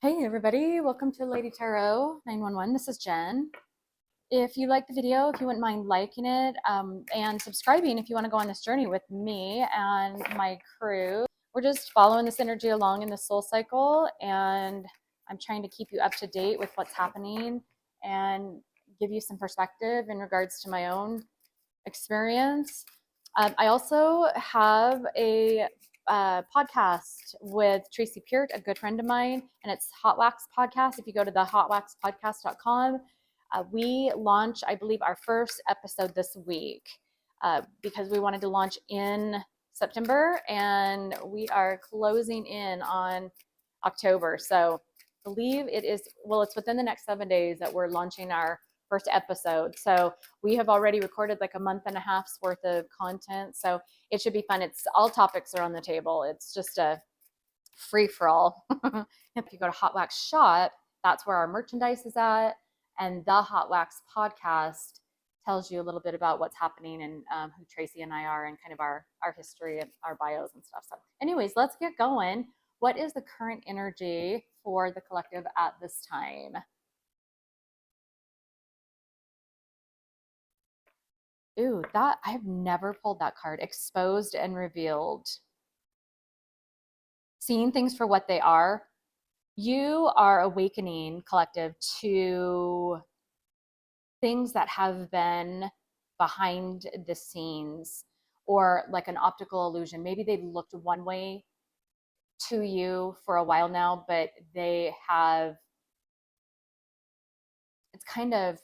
Hey everybody, welcome to Lady Tarot 911. This is Jen. If you like the video, if you wouldn't mind liking it and subscribing if you want to go on this journey with me and my crew. We're just following this energy along in the soul cycle, and I'm trying to keep you up to date with what's happening and give you some perspective in regards to my own experience. I also have a podcast with Tracy Peart, a good friend of mine, and it's Hotwax Podcast. If you go to the hotwaxpodcast.com, we launch, I believe, our first episode this week because we wanted to launch in September, and we are closing in on October. So I believe it is, well, it's within the next 7 days that we're launching our first episode. So we have already recorded like a month and a half's worth of content. So it should be fun. It's all topics are on the table. It's just a free for all. If you go to Hotwax Shop, that's where our merchandise is at. And the Hotwax Podcast tells you a little bit about what's happening and who Tracy and I are and kind of our history and our bios and stuff. So anyways, let's get going. What is the current energy for the collective at this time? Ooh, that I've never pulled that card. Exposed and revealed. Seeing things for what they are. You are awakening, collective, to things that have been behind the scenes or like an optical illusion. Maybe they've looked one way to you for a while now, but they have, it's kind of,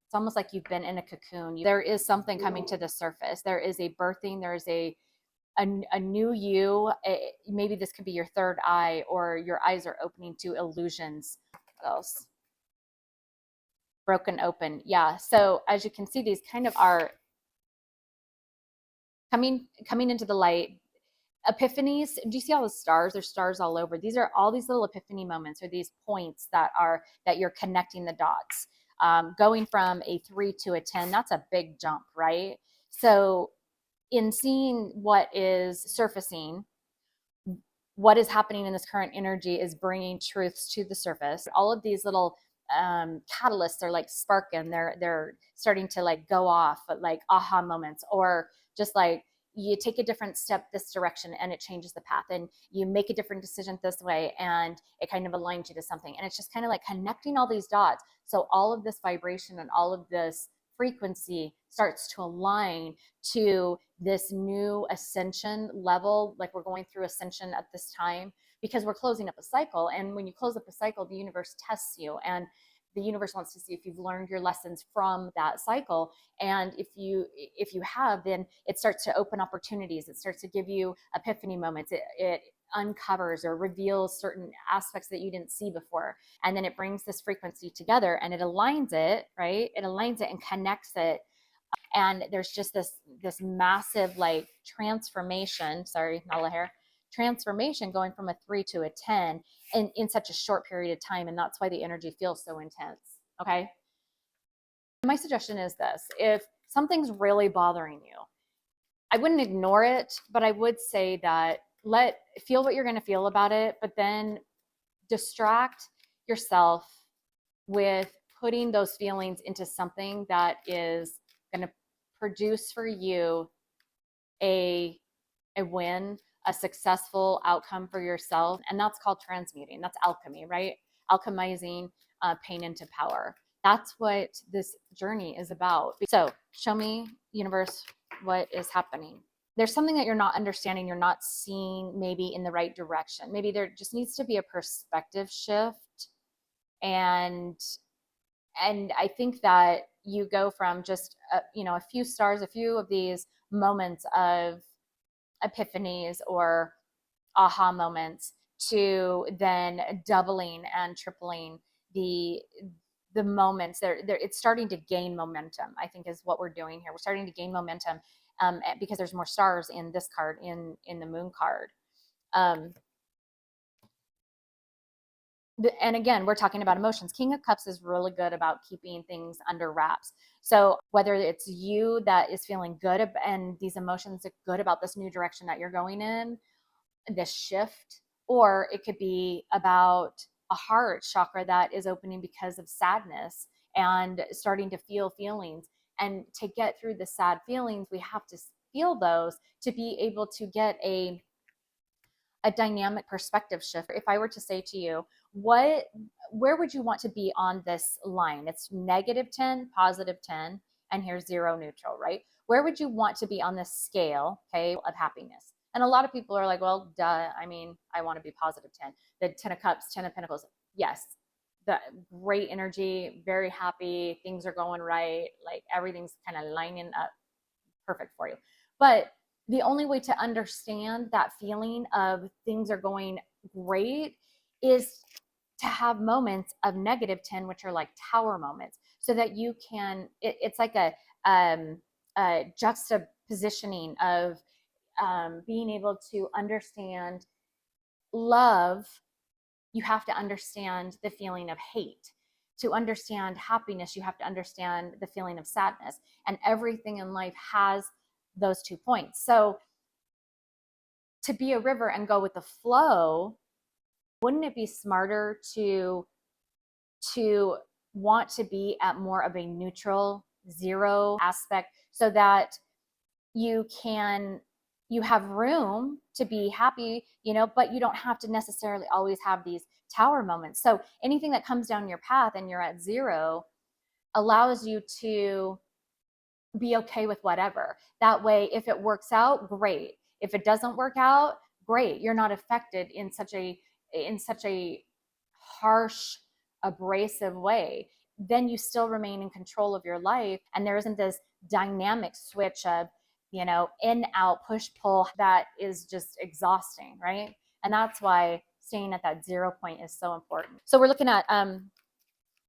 it's almost like you've been in a cocoon. There is something coming to the surface. There is a birthing. There is a new you. Maybe this could be your third eye, or your eyes are opening to illusions. What else? Broken open. Yeah. So as you can see, these kind of are coming into the light. Epiphanies. Do you see all the stars? There's stars all over. These are all these little epiphany moments, or these points that you're connecting the dots. Going from a 3 to a 10, that's a big jump, right? So in seeing what is surfacing, what is happening in this current energy is bringing truths to the surface. All of these little catalysts are like sparking. They're starting to like go off, but like aha moments, or just like you take a different step this direction and it changes the path, and you make a different decision this way and it kind of aligns you to something. And it's just kind of like connecting all these dots. So all of this vibration and all of this frequency starts to align to this new ascension level. Like we're going through ascension at this time because we're closing up a cycle. And when you close up a cycle, the universe tests you, and the universe wants to see if you've learned your lessons from that cycle. And if you have, then it starts to open opportunities. It starts to give you epiphany moments. It uncovers or reveals certain aspects that you didn't see before. And then it brings this frequency together and it aligns it, right? It aligns it and connects it. And there's just this massive like transformation. Sorry, not hair. Transformation going from a 3 to a 10 in such a short period of time. And that's why the energy feels so intense. Okay. My suggestion is this: if something's really bothering you, I wouldn't ignore it, but I would say that feel what you're going to feel about it, but then distract yourself with putting those feelings into something that is going to produce for you a win, a successful outcome for yourself. And that's called transmuting. That's alchemy, right? Alchemizing pain into power. That's what this journey is about. So show me, universe, what is happening. There's something that you're not understanding, you're not seeing maybe in the right direction. Maybe there just needs to be a perspective shift. And I think that you go from just a few stars, a few of these moments of epiphanies or aha moments, to then doubling and tripling the moments. It's starting to gain momentum, I think, is what we're doing here. We're starting to gain momentum because there's more stars in this card, in the moon card. And again, we're talking about emotions. King of Cups is really good about keeping things under wraps. So whether it's you that is feeling good and these emotions are good about this new direction that you're going in, this shift, or it could be about a heart chakra that is opening because of sadness and starting to feel feelings. And to get through the sad feelings, we have to feel those to be able to get a dynamic perspective shift. If I were to say to you, where would you want to be on this line? It's -10, +10, and here's 0, neutral, right? Where would you want to be on this scale, okay, of happiness? And a lot of people are like, well, duh, I mean, I want to be +10. The 10 of cups, 10 of pentacles. Yes, the great energy, very happy, things are going right, like everything's kind of lining up perfect for you. But the only way to understand that feeling of things are going great is to have moments of -10, which are like tower moments, so that you can, it's like a juxtapositioning of being able to understand love. You have to understand the feeling of hate. To understand happiness, you have to understand the feeling of sadness. And everything in life has those 2 points. So to be a river and go with the flow, wouldn't it be smarter to want to be at more of a neutral 0 aspect, so that you have room to be happy, but you don't have to necessarily always have these tower moments. So anything that comes down your path and you're at 0 allows you to be okay with whatever. That way, if it works out, great. If it doesn't work out, great. You're not affected in such a harsh, abrasive way. Then you still remain in control of your life, and there isn't this dynamic switch of, in, out, push, pull that is just exhausting, right? And that's why staying at that 0 point is so important. So we're looking at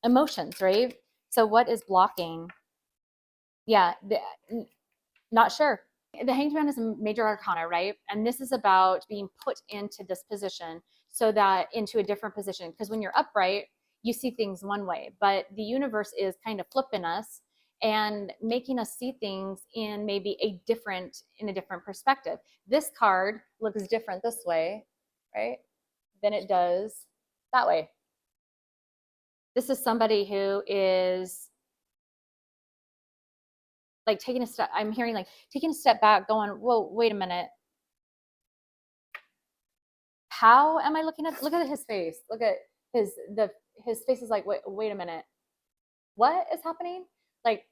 emotions, right? So what is blocking? Yeah, not sure. The Hanged Man is a major arcana, right? And this is about being put into this position, so that into a different position. Because when you're upright, you see things one way, but the universe is kind of flipping us and making us see things in maybe a different perspective. This card looks different this way, right, than it does that way. This is somebody who is like taking a step, I'm hearing like taking a step back, going, whoa, wait a minute. How am I looking at, look at his face. Look at his face is like, wait a minute. What is happening? Like,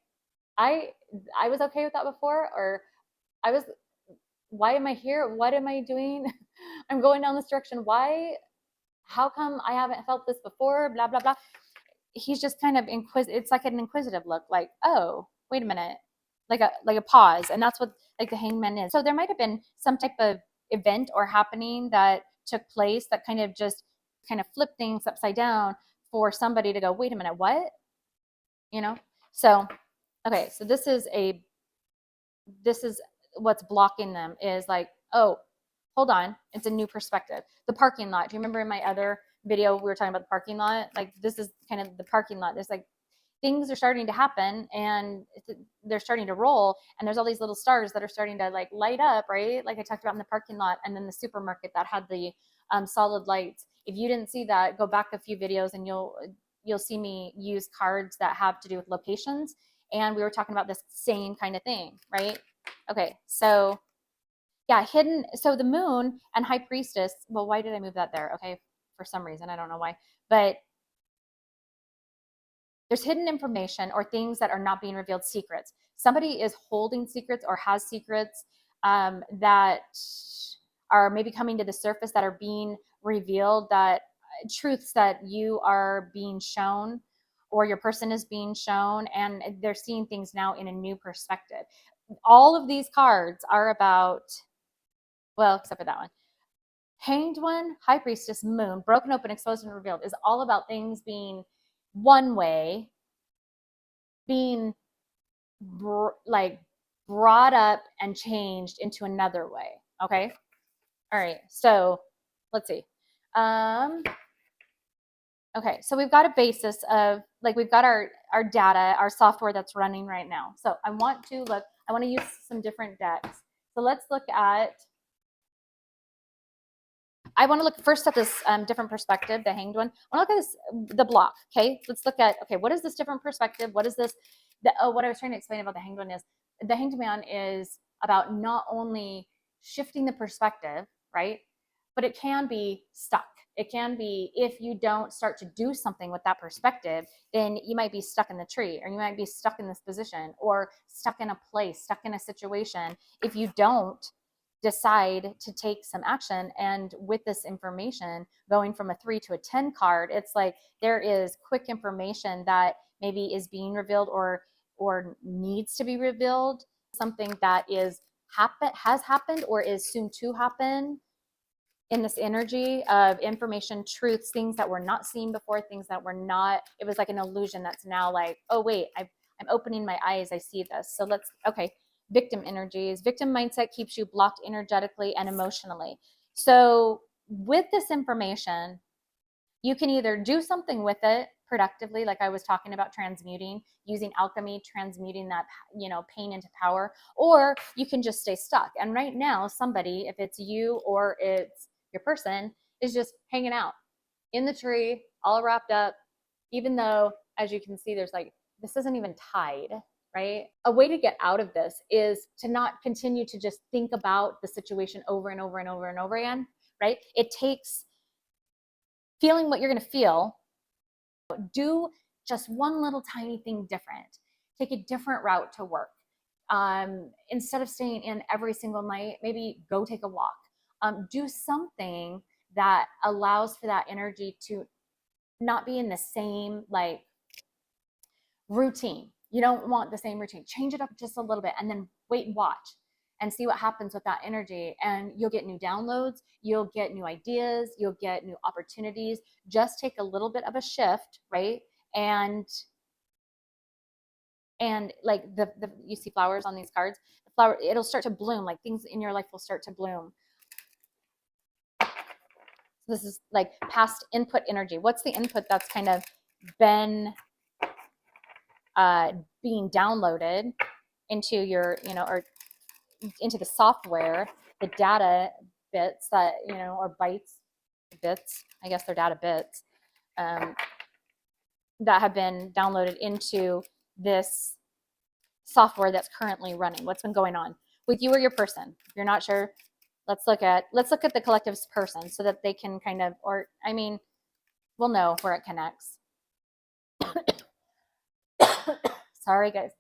I was okay with that before, or why am I here? What am I doing? I'm going down this direction. Why? How come I haven't felt this before? Blah, blah, blah. He's just kind of it's like an inquisitive look, like, oh, wait a minute. Like a pause. And that's what like the Hangman is. So there might have been some type of event or happening that took place that kind of flipped things upside down for somebody to go, wait a minute, what? So okay, so this is what's blocking them, is like, oh, hold on, it's a new perspective. The parking lot. Do you remember in my other video we were talking about the parking lot? Like, this is kind of the parking lot. There's like things are starting to happen and they're starting to roll, and there's all these little stars that are starting to like light up, right? Like I talked about in the parking lot, and then the supermarket that had the solid lights. If you didn't see that, go back a few videos and you'll see me use cards that have to do with locations, and we were talking about this same kind of thing, right? Okay, so yeah, hidden. So the moon and high priestess. Well, why did I move that there? Okay, for some reason, I don't know why, but there's hidden information or things that are not being revealed, secrets. Somebody is holding secrets or has secrets that are maybe coming to the surface, that are being revealed, that truths that you are being shown or your person is being shown, and they're seeing things now in a new perspective. All of these cards are about, well, except for that one. Hanged One, High Priestess, Moon, Broken Open, Exposed, and Revealed is all about things being one way, being brought up and changed into another way. Okay. All right. So let's see. Okay. So we've got a basis of like, we've got our data, our software that's running right now. So I want to use some different decks. So let's look at I want to look first at this different perspective, the hanged one. I want to look at this, the block. Okay, let's look at, okay, what is this different perspective? What is this? What I was trying to explain about the hanged one is the hanged man is about not only shifting the perspective, right? But it can be stuck. It can be, if you don't start to do something with that perspective, then you might be stuck in the tree, or you might be stuck in this position, or stuck in a place, stuck in a situation, if you don't decide to take some action. And with this information going from a 3 to a 10 card, it's like there is quick information that maybe is being revealed or needs to be revealed, something that has happened or is soon to happen, in this energy of information, truths, things that were not seen before, things that were not, it was like an illusion that's now like, oh wait, I'm opening my eyes, I see this. So okay, victim energies. Victim mindset keeps you blocked energetically and emotionally. So with this information, you can either do something with it productively, like I was talking about, transmuting, using alchemy, transmuting that, pain into power, or you can just stay stuck. And right now, somebody, if it's you or it's your person, is just hanging out in the tree, all wrapped up, even though, as you can see, there's like, this isn't even tied, right? A way to get out of this is to not continue to just think about the situation over and over and over and over again, right? It takes feeling what you're going to feel. Do just one little tiny thing different. Take a different route to work. Instead of staying in every single night, maybe go take a walk. Do something that allows for that energy to not be in the same like routine. You don't want the same routine. Change it up just a little bit and then wait and watch and see what happens with that energy. And you'll get new downloads, you'll get new ideas, you'll get new opportunities. Just take a little bit of a shift, right? And like the you see flowers on these cards, the flower, it'll start to bloom, like things in your life will start to bloom. This is like past input energy. What's the input that's kind of been being downloaded into your, or into the software, the data bits that, or bytes, bits, I guess they're data bits, that have been downloaded into this software that's currently running. What's been going on with you or your person? If you're not sure, let's look at the collective's person so that they can kind of, we'll know where it connects. Sorry, guys.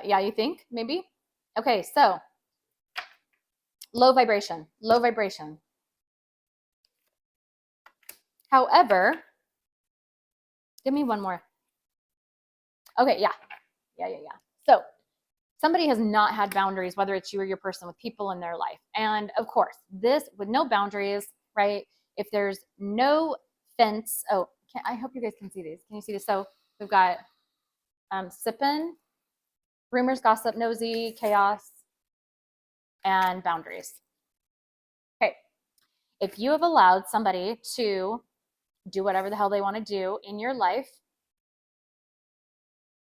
Yeah, you think maybe? Okay, so low vibration. However, give me one more. Okay, yeah. So somebody has not had boundaries, whether it's you or your person, with people in their life. And of course, this with no boundaries, right? If there's no fence, I hope you guys can see these. Can you see this? So we've got sipping, rumors, gossip, nosy, chaos, and boundaries. Okay. If you have allowed somebody to do whatever the hell they want to do in your life,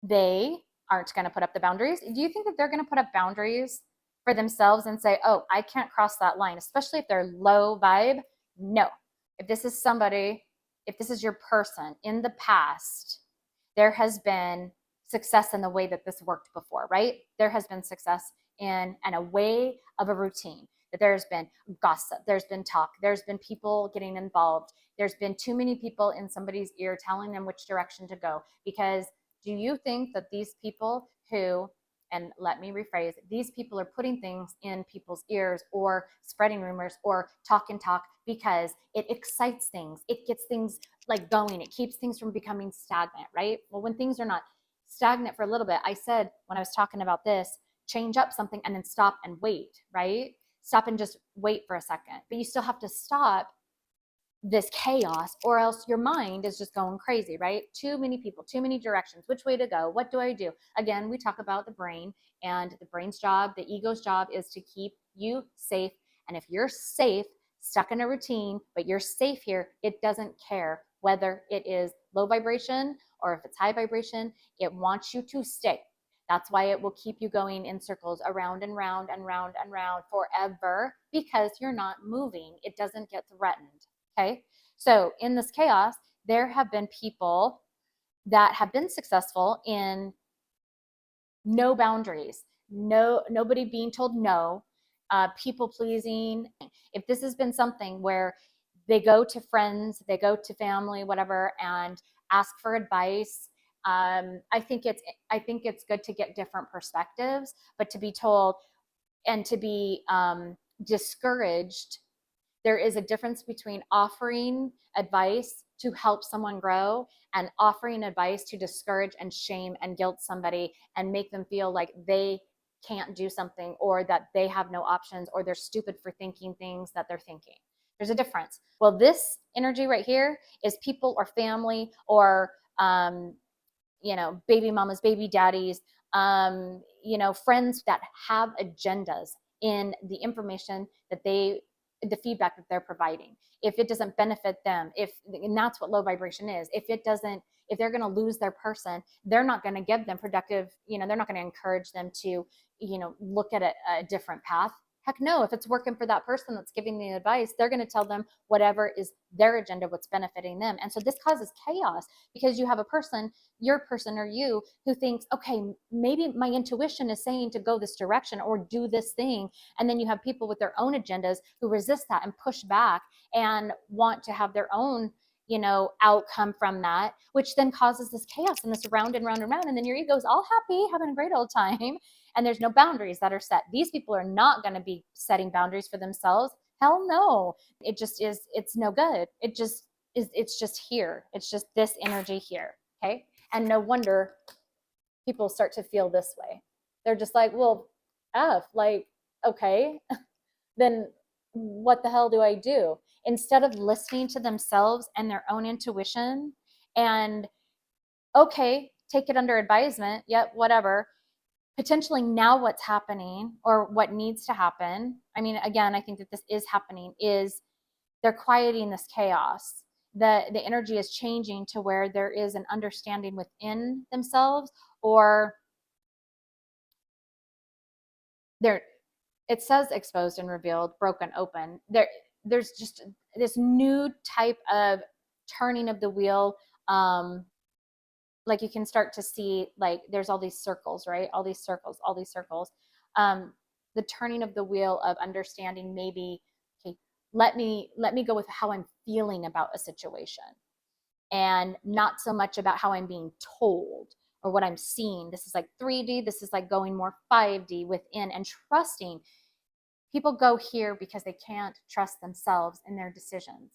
they aren't going to put up the boundaries. Do you think that they're going to put up boundaries for themselves and say, oh, I can't cross that line, especially if they're low vibe? No. If this is somebody, if this is your person in the past, there has been success in the way that this worked before, right? There has been success in a way of a routine. That there's been gossip, there's been talk, there's been people getting involved, there's been too many people in somebody's ear telling them which direction to go. Because do you think that these people who, and let me rephrase, these people are putting things in people's ears or spreading rumors or talk because it excites things, it gets things like going, it keeps things from becoming stagnant, right? Well, when things are not stagnant for a little bit, I said when I was talking about this, change up something and then stop and wait, right? Stop and just wait for a second. But you still have to stop this chaos, or else your mind is just going crazy, right? Too many people, too many directions, which way to go, what do I do? Again, we talk about the brain, and the brain's job, the ego's job, is to keep you safe. And if you're safe, stuck in a routine, but you're safe here, it doesn't care whether it is low vibration or if it's high vibration. It wants you to stay. That's why it will keep you going in circles around and round and round and round forever, because you're not moving. It doesn't get threatened. Okay. So in this chaos, there have been people that have been successful in no boundaries, nobody being told no, people pleasing. If this has been something where they go to friends, they go to family, whatever, and ask for advice, I think it's good to get different perspectives, but to be told and to be discouraged, there is a difference between offering advice to help someone grow and offering advice to discourage and shame and guilt somebody and make them feel like they can't do something, or that they have no options, or they're stupid for thinking things that they're thinking. There's a difference. Well, this energy right here is people or family or baby mamas, baby daddies, friends that have agendas in the information that the feedback that they're providing. If it doesn't benefit them, and that's what low vibration is. If they're going to lose their person, they're not going to give them productive, they're not going to encourage them to, look at a different path. Heck no, if it's working for that person that's giving the advice, they're going to tell them whatever is their agenda, what's benefiting them. And so this causes chaos, because you have a person, your person or you, who thinks, okay, maybe my intuition is saying to go this direction or do this thing. And then you have people with their own agendas who resist that and push back and want to have their own outcome from that, which then causes this chaos and this round and round and round. And then your ego's all happy, having a great old time. And there's no boundaries that are set. These people are not going to be setting boundaries for themselves. Hell no. It just is, it's no good. It's just here. It's just this energy here. Okay. And no wonder people start to feel this way. They're just like, well, okay, then what the hell do I do? Instead of listening to themselves and their own intuition and, okay, take it under advisement. Yep, whatever. Potentially now what's happening, or what needs to happen, I mean, again, I think that this is happening, is they're quieting this chaos. The energy is changing to where there is an understanding within themselves, or it says exposed and revealed, broken open. There's just this new type of turning of the wheel. Like you can start to see, like there's all these circles, right? All these circles. The turning of the wheel of understanding, maybe, okay, let me go with how I'm feeling about a situation, and not so much about how I'm being told or what I'm seeing. This is like 3D. This is like going more 5D within and trusting. People go here because they can't trust themselves in their decisions.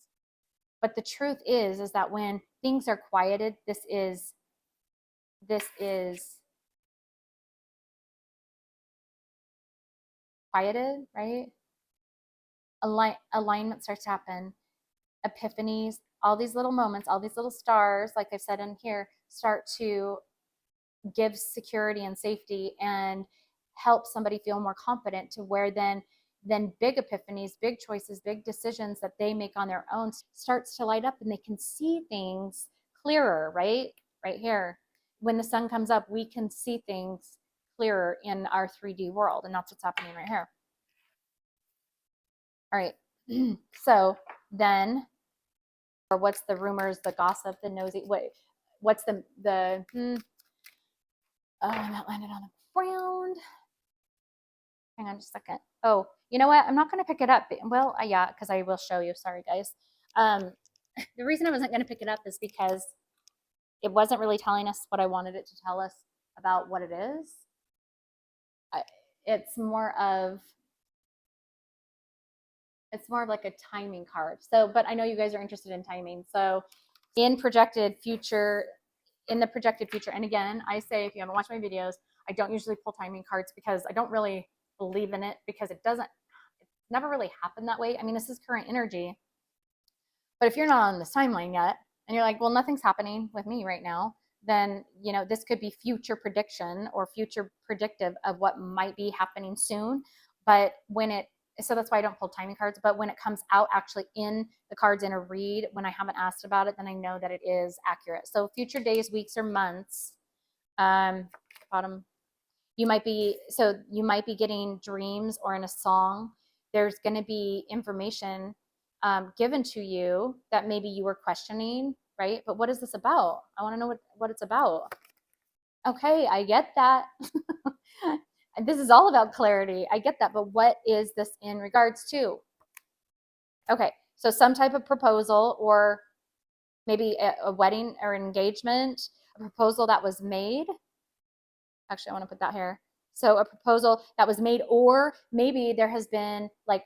But the truth is that when things are quieted, this is quieted, right? Alignment starts to happen. Epiphanies, all these little moments, all these little stars, like I've said in here, start to give security and safety and help somebody feel more confident, to where then big epiphanies, big choices, big decisions that they make on their own starts to light up, and they can see things clearer, right here. When the sun comes up, we can see things clearer in our 3D world, and that's what's happening right here. All right. So then, or what's the rumors, the gossip, the nosy, what's the that landed on the ground. Hang on just a second. Oh, you know what? I'm not going to pick it up. Well, yeah, because I will show you. Sorry, guys. The reason I wasn't going to pick it up is because it wasn't really telling us what I wanted it to tell us about what it is. It's more of like a timing card. So, but I know you guys are interested in timing. So in the projected future, and again, I say, if you haven't watched my videos, I don't usually pull timing cards because I don't really believe in it, because it's never really happened that way. I mean, this is current energy, but if you're not on this timeline yet and you're like, well, nothing's happening with me right now, then this could be future prediction or future predictive of what might be happening soon. But so that's why I don't pull timing cards. But when it comes out actually in the cards in a read, when I haven't asked about it, then I know that it is accurate. So future days, weeks, or months, bottom You might be getting dreams, or in a song there's going to be information given to you that maybe you were questioning, right? But what is this about? I want to know what it's about. Okay, I get that. This is all about clarity. I get that. But what is this in regards to? Okay, so some type of proposal, or maybe a wedding or engagement, a proposal that was made. Actually, I want to put that here. So a proposal that was made, or maybe there has been, like,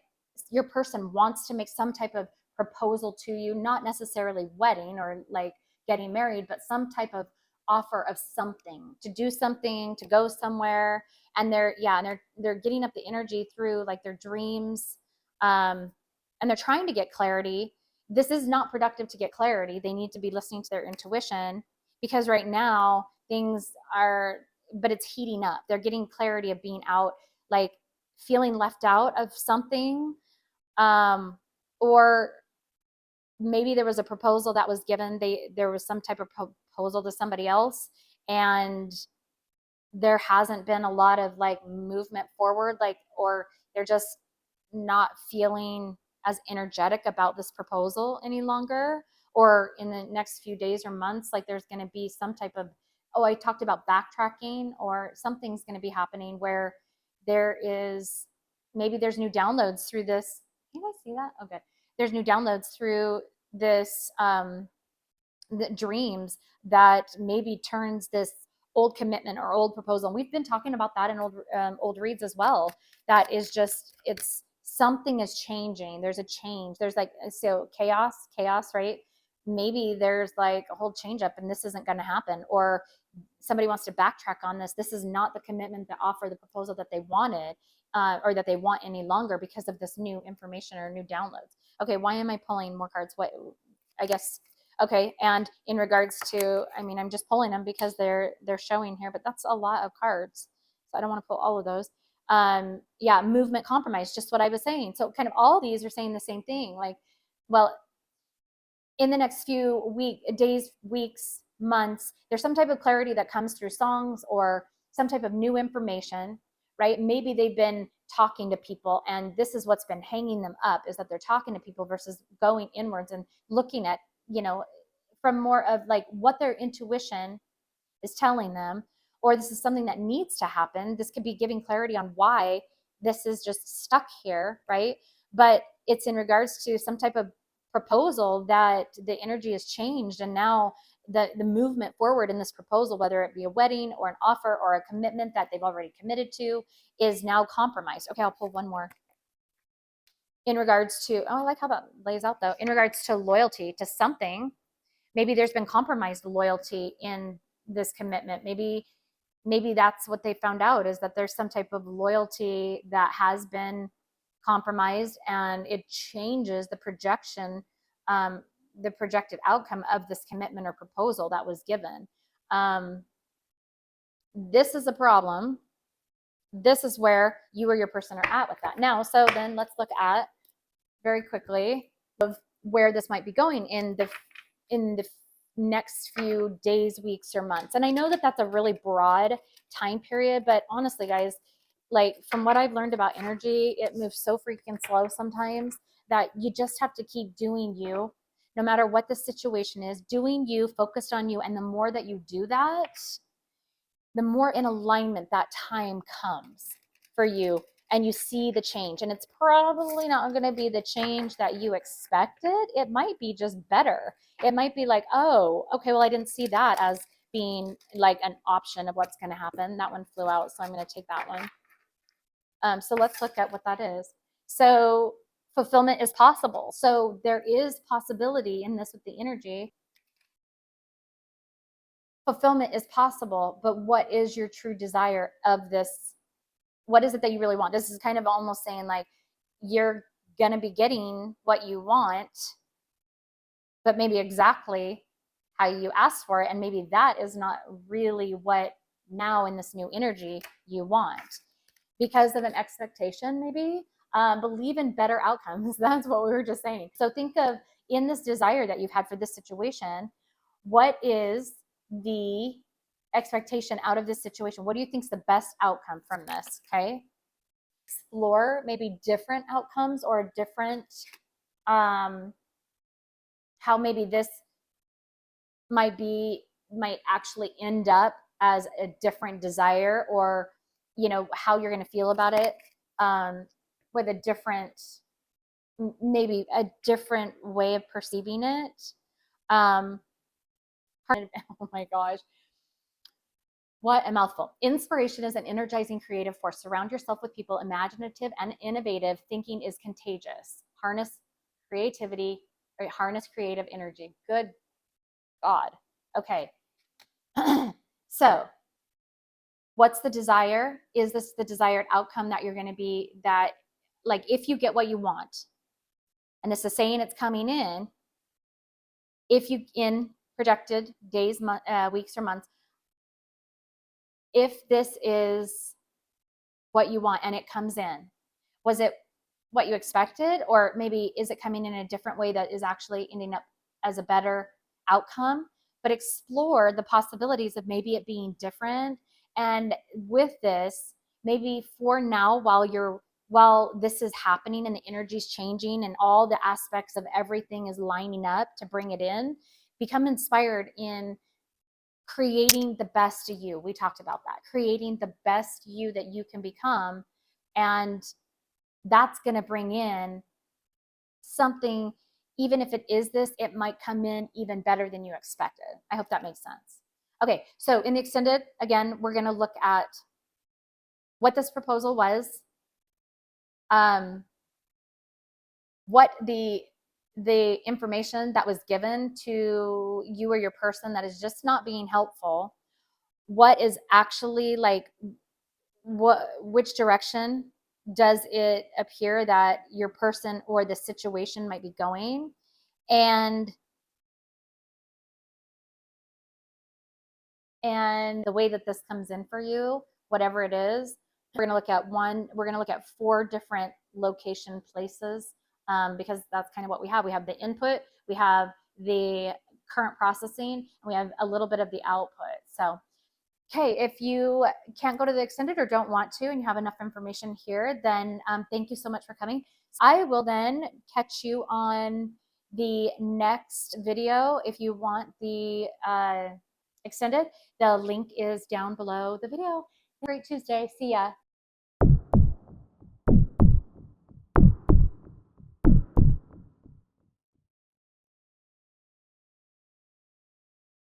your person wants to make some type of proposal to you, not necessarily wedding or like getting married, but some type of offer of something, to do something, to go somewhere. And they're getting up the energy through like their dreams, and they're trying to get clarity. This is not productive to get clarity. They need to be listening to their intuition, because right now things are, but it's heating up. They're getting clarity of being out, like feeling left out of something, or maybe there was a proposal that was given. There was some type of proposal to somebody else, and there hasn't been a lot of like movement forward, like, or they're just not feeling as energetic about this proposal any longer. Or in the next few days or months, like there's going to be some type of, oh, I talked about backtracking, or something's going to be happening where there's new downloads through this. Can I see that? Oh, good. There's new downloads through this the dreams, that maybe turns this old commitment or old proposal. And we've been talking about that in old reads as well. That is just, it's something is changing. There's a change. There's like, so chaos, right? Maybe there's like a whole change up, and this isn't going to happen. Or somebody wants to backtrack on this. This is not the commitment, the offer, the proposal that they wanted, or that they want any longer, because of this new information or new downloads. Okay, why am I pulling more cards? What, I guess. Okay, and in regards to, I mean, I'm just pulling them because they're showing here, but that's a lot of cards, so I don't want to pull all of those. Yeah, movement, compromise, just what I was saying. So kind of all these are saying the same thing. Like, well, in the next few days, weeks, months, there's some type of clarity that comes through songs or some type of new information, right? Maybe they've been talking to people, and this is what's been hanging them up, is that they're talking to people versus going inwards and looking at, from more of like what their intuition is telling them. Or this is something that needs to happen. This could be giving clarity on why this is just stuck here, right? But it's in regards to some type of proposal that the energy has changed, and now the movement forward in this proposal, whether it be a wedding or an offer or a commitment that they've already committed to, is now compromised. Okay, I'll pull one more. In regards to, oh, I like how that lays out though. In regards to loyalty to something, maybe there's been compromised loyalty in this commitment. Maybe that's what they found out, is that there's some type of loyalty that has been compromised, and it changes the projection, the projected outcome of this commitment or proposal that was given. This is a problem. This is where you or your person are at with that now. So then let's look at very quickly of where this might be going in the next few days, weeks, or months. And I know that that's a really broad time period, but honestly, guys, like from what I've learned about energy, it moves so freaking slow sometimes that you just have to keep doing you, no matter what the situation is, doing you, focused on you. And the more that you do that, the more in alignment that time comes for you, and you see the change. And it's probably not going to be the change that you expected. It might be just better. It might be like, oh, okay, well, I didn't see that as being like an option of what's going to happen. That one flew out, so I'm going to take that one. So let's look at what that is. So fulfillment is possible. So there is possibility in this with the energy. Fulfillment is possible, but what is your true desire of this? What is it that you really want? This is kind of almost saying like, you're going to be getting what you want, but maybe exactly how you asked for it. And maybe that is not really what now in this new energy you want, because of an expectation, maybe. Believe in better outcomes. That's what we were just saying. So think of, in this desire that you've had for this situation, what is the expectation out of this situation? What do you think is the best outcome from this? Okay. Explore maybe different outcomes or different, how maybe this might actually end up as a different desire, or, you know, how you're going to feel about it, with a different, maybe a different way of perceiving it. Oh my gosh. What a mouthful. Inspiration is an energizing creative force. Surround yourself with people imaginative and innovative. Thinking is contagious. Harness creativity, or harness creative energy. Good God. Okay. So, what's the desire? Is this the desired outcome that you're going to be, that, like, if you get what you want, and it's the saying, it's coming in, if you, in projected days, weeks, or months, if this is what you want and it comes in, was it what you expected? Or maybe is it coming in a different way that is actually ending up as a better outcome? But explore the possibilities of maybe it being different. And with this, maybe for now, while this is happening and the energy's changing and all the aspects of everything is lining up to bring it in, become inspired in creating the best of you. We talked about that, creating the best you that you can become. And that's going to bring in something. Even if it is this, it might come in even better than you expected. I hope that makes sense. Okay, so in the extended, again, we're going to look at what this proposal was, what the information that was given to you or your person that is just not being helpful, what is actually, like, which direction does it appear that your person or the situation might be going, and the way that this comes in for you, whatever it is. We're going to look at 4 different location places, because that's kind of what we have. We have the input, we have the current processing, and we have a little bit of the output. So, okay, if you can't go to the extended or don't want to, and you have enough information here, then thank you so much for coming. I will then catch you on the next video. If you want the extended, the link is down below the video. Great Tuesday. See ya.